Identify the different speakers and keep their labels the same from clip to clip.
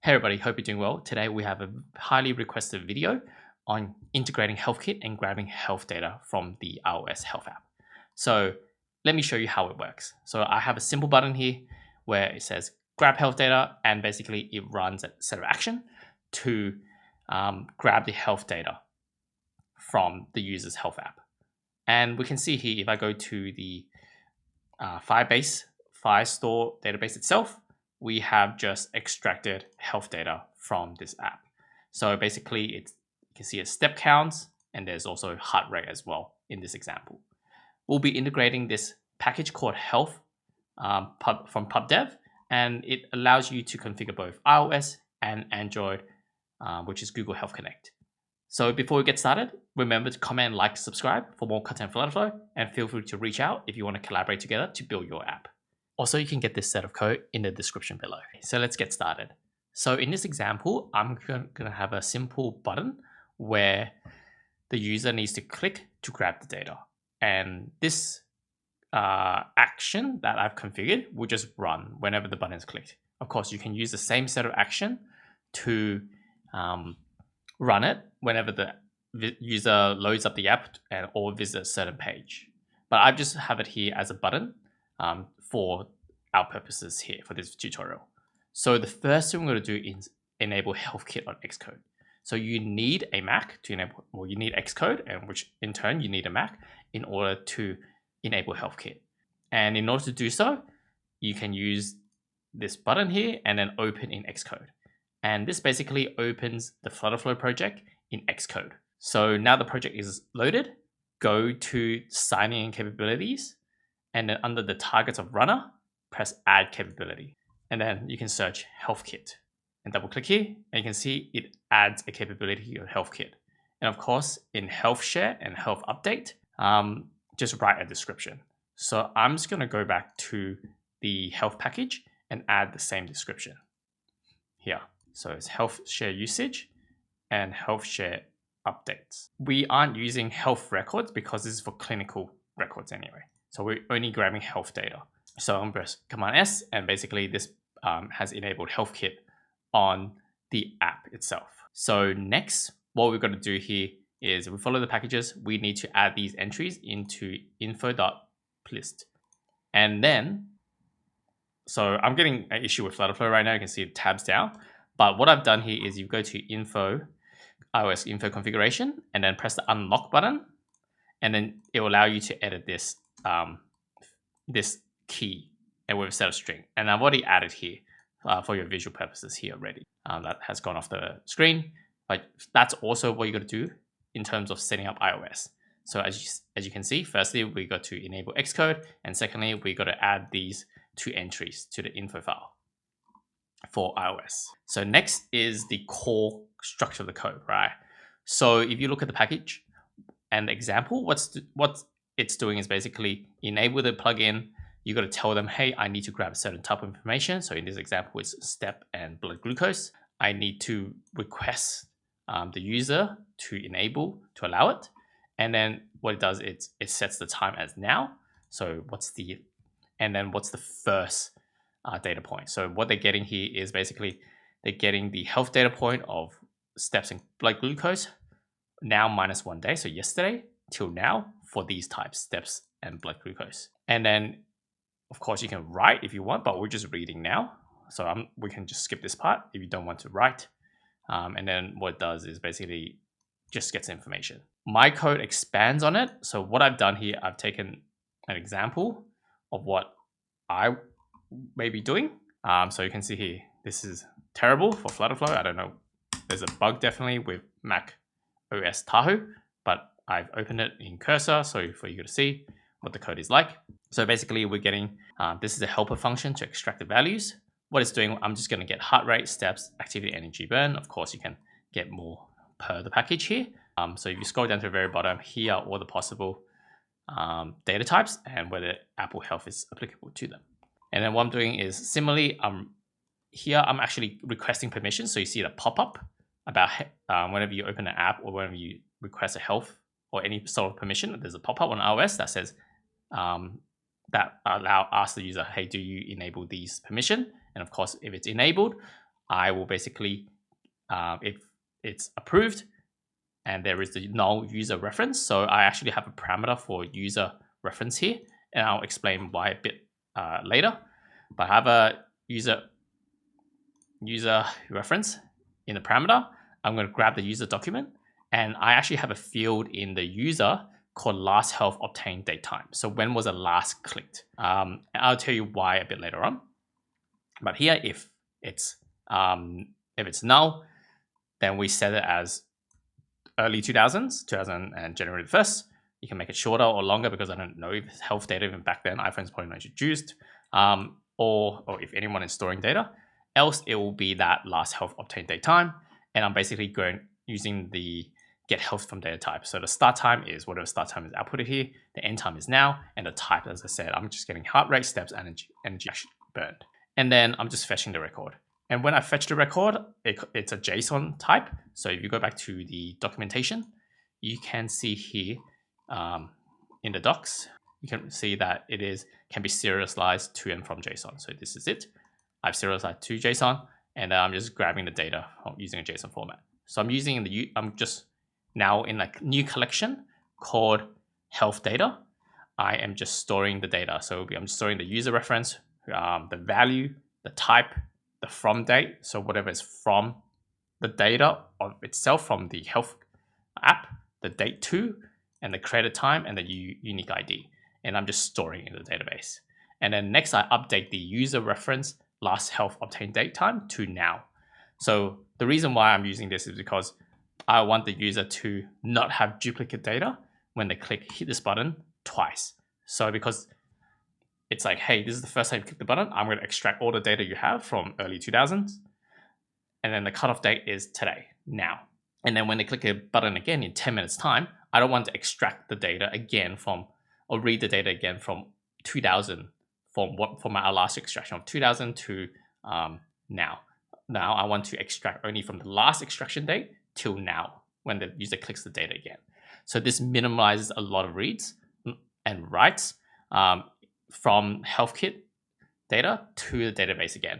Speaker 1: Hey everybody, hope you're doing well. Today we have a highly requested video on integrating HealthKit and grabbing health data from the iOS Health app. So let me show you how it works. So I have a simple button here where it says grab health data, and basically it runs a set of action to grab the health data from the user's health app. And we can see here, if I go to the Firebase Firestore database itself, we have just extracted health data from this app. So basically, you can see a step counts, and there's also heart rate as well in this example. We'll be integrating this package called Health from PubDev, and it allows you to configure both iOS and Android, which is Google Health Connect. So before we get started, remember to comment, like, subscribe for more content for FlutterFlow, and feel free to reach out if you want to collaborate together to build your app. Also, you can get this set of code in the description below. So let's get started. So in this example, I'm going to have a simple button where the user needs to click to grab the data. And this action that I've configured will just run whenever the button is clicked. Of course, you can use the same set of action to run it whenever the user loads up the app or visits a certain page. But I just have it here as a button for our purposes here for this tutorial. So the first thing we're going to do is enable HealthKit on Xcode. So you need a Mac to enable, well, you need Xcode, and which in turn you need a Mac in order to enable HealthKit. And in order to do so, you can use this button here and then open in Xcode. And this basically opens the FlutterFlow project in Xcode. So now the project is loaded, go to signing in capabilities, and then under the targets of runner, press add capability. And then you can search HealthKit and double click here, and you can see it adds a capability of HealthKit. And of course, in Health Share and Health Update, just write a description. So I'm just gonna go back to the health package and add the same description here. So it's Health Share usage and Health Share updates. We aren't using health records because this is for clinical records anyway. So we're only grabbing health data. So I'm going to press Command S, and basically this has enabled HealthKit on the app itself. So next, what we're going to do here is we follow the packages. We need to add these entries into info.list. And then, so I'm getting an issue with FlutterFlow right now. You can see the tabs down. But what I've done here is you go to info, iOS info configuration, and then press the unlock button. And then it will allow you to edit this this key and with a set of string. And I've already added here for your visual purposes here already. That has gone off the screen, but that's also what you got to do in terms of setting up iOS. So as you can see, firstly, we got to enable Xcode, and secondly, we got to add these two entries to the info file for iOS. So next is the core structure of the code, right? So if you look at the package and the example, what it's doing is basically enable the plugin. You got to tell them, hey, I need to grab a certain type of information. So in this example, it's step and blood glucose. I need to request the user to enable, to allow it. And then what it does, it sets the time as now. So what's the first data point? So what they're getting here is basically they're getting the health data point of steps and blood glucose now minus 1 day. So yesterday till now for these types, steps and blood glucose. And then of course you can write if you want, but we're just reading now. So we can just skip this part if you don't want to write. And then what it does is basically just gets information. My code expands on it. So what I've done here, I've taken an example of what I may be doing. So you can see here, this is terrible for FlutterFlow. I don't know. There's a bug definitely with Mac OS Tahoe, but I've opened it in Cursor so for you to see what the code is like. So basically we're getting, this is a helper function to extract the values. What it's doing, I'm just going to get heart rate, steps, activity, energy burn. Of course, you can get more per the package here. So if you scroll down to the very bottom, here are all the possible data types and whether Apple Health is applicable to them. And then what I'm doing is similarly, here I'm actually requesting permission. So you see the pop-up about whenever you open an app or whenever you request a health or any sort of permission, there's a pop-up on iOS that says that ask the user, hey, do you enable these permission? And of course, if it's enabled, I will basically, if it's approved, and there is the null user reference. So I actually have a parameter for user reference here, and I'll explain why a bit later. But I have a user reference in the parameter. I'm going to grab the user document, and I actually have a field in the user called last health obtained date time. So when was the last clicked? I'll tell you why a bit later on. But here, if it's null, then we set it as early 2000s, 2000 and January the 1st. You can make it shorter or longer because I don't know if health data even back then. iPhone's probably not introduced, or if anyone is storing data. Else, it will be that last health obtained date time, and I'm basically using the get health from data type. So the start time is whatever start time is outputted here. The end time is now, and the type, as I said, I'm just getting heart rate, steps, energy burned, and then I'm just fetching the record. And when I fetch the record, it's a JSON type. So if you go back to the documentation, you can see here in the docs, you can see that can be serialized to and from JSON. So this is it. I've serialized to JSON, and I'm just grabbing the data using a JSON format. So I'm just now in a new collection called health data. I am just storing the data. So I'm storing the user reference, the value, the type, the from date, so whatever is from the data of itself from the health app, the date to, and the created time, and the unique ID. And I'm just storing in the database. And then next, I update the user reference last health obtained date time to now. So the reason why I'm using this is because I want the user to not have duplicate data when they hit this button twice. So because it's like, hey, this is the first time you click the button, I'm going to extract all the data you have from early 2000s. And then the cutoff date is today, now. And then when they click a button again in 10 minutes time, I don't want to extract the data again or read the data again from 2000 from my last extraction of 2000 to now. Now I want to extract only from the last extraction date till now when the user clicks the data again. So this minimizes a lot of reads and writes from HealthKit data to the database again.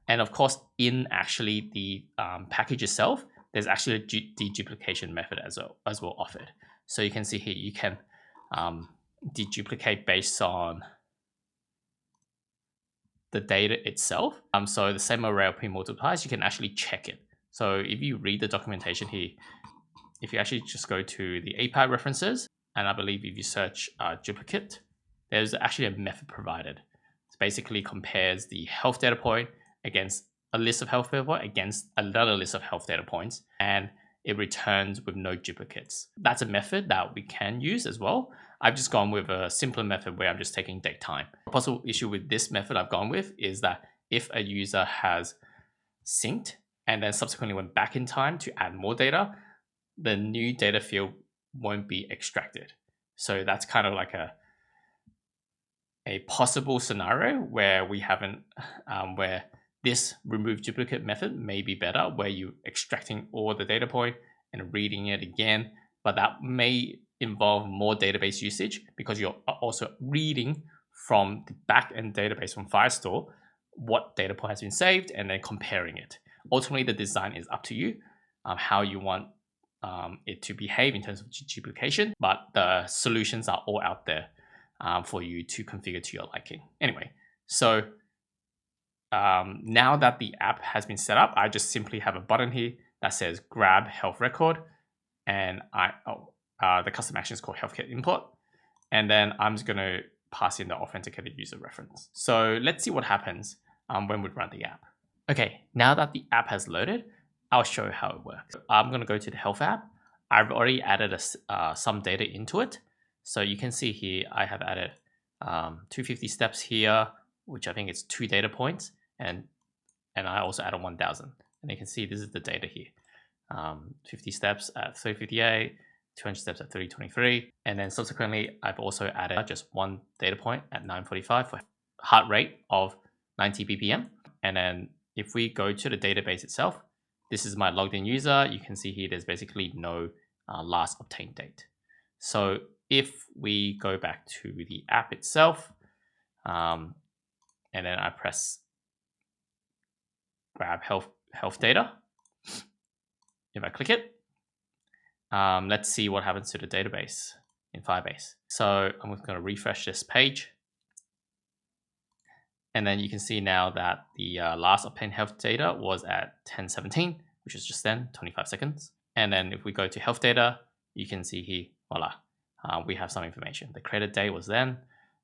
Speaker 1: And of course, in actually the package itself, there's actually a deduplication method as well offered. So you can see here, you can deduplicate based on the data itself. So the same array of pre-multipliers, you can actually check it. So if you read the documentation here, if you actually just go to the API references, and I believe if you search duplicate, there's actually a method provided. It basically compares the health data point against a list of health data point against another list of health data points, and it returns with no duplicates. That's a method that we can use as well. I've just gone with a simpler method where I'm just taking date time. A possible issue with this method I've gone with is that if a user has synced and then subsequently went back in time to add more data, the new data field won't be extracted. So that's kind of like a possible scenario where we haven't, where this remove duplicate method may be better, where you're extracting all the data point and reading it again, but that may involve more database usage because you're also reading from the back-end database from Firestore what data point has been saved and then comparing it. Ultimately, the design is up to you, how you want it to behave in terms of duplication, but the solutions are all out there for you to configure to your liking. Anyway, so now that the app has been set up, I just simply have a button here that says grab health record, and the custom action is called HealthKit import, and then I'm just going to pass in the authenticated user reference. So let's see what happens when we run the app. Okay, now that the app has loaded, I'll show you how it works. I'm going to go to the health app. I've already added some data into it. So you can see here, I have added 250 steps here, which I think it's 2 data points. And I also added 1000. And you can see this is the data here. 50 steps at 358, 200 steps at 323. And then subsequently, I've also added just 1 data point at 945 for heart rate of 90 BPM. And then if we go to the database itself, this is my logged in user. You can see here, there's basically no last obtained date. So if we go back to the app itself, and then I press grab health data. If I click it, let's see what happens to the database in Firebase. So I'm going to refresh this page. And then you can see now that the last obtained health data was at 10:17, which is just then, 25 seconds. And then if we go to health data, you can see here, voila, we have some information. The created date was then,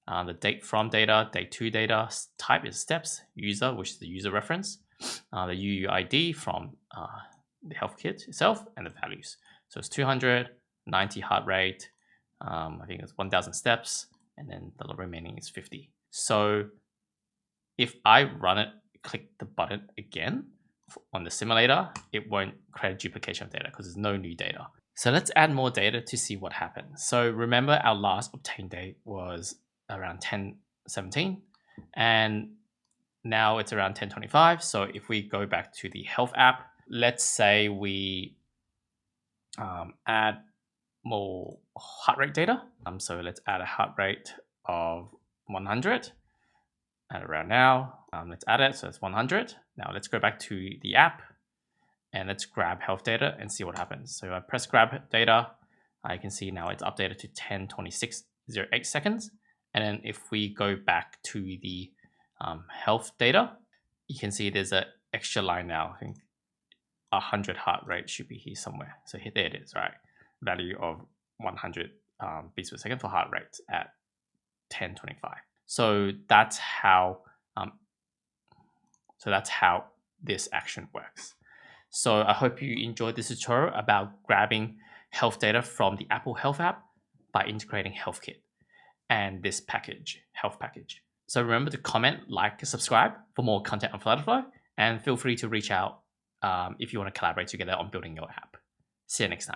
Speaker 1: the date from data, date to data, type is steps, user, which is the user reference, the UUID from the HealthKit itself, and the values. So it's 200, 90 heart rate, I think it's 1,000 steps, and then the remaining is 50. So if I run it, click the button again on the simulator, it won't create a duplication of data because there's no new data. So let's add more data to see what happens. So remember our last obtained date was around 10:17 and now it's around 10:25. So if we go back to the health app, let's say we add more heart rate data. So let's add a heart rate of 100. Add it around now. Let's add it, so it's 100. Now let's go back to the app and let's grab health data and see what happens. So I press grab data, I can see now it's updated to 10:26:08 seconds. And then if we go back to the health data, you can see there's an extra line now. I think 100 heart rate should be here somewhere. So here, there it is, right? Value of 100 beats per second for heart rate at 10:25. So that's how this action works. So I hope you enjoyed this tutorial about grabbing health data from the Apple Health app by integrating HealthKit and this package, health package. So remember to comment, like, and subscribe for more content on FlutterFlow, and feel free to reach out if you want to collaborate together on building your app. See you next time.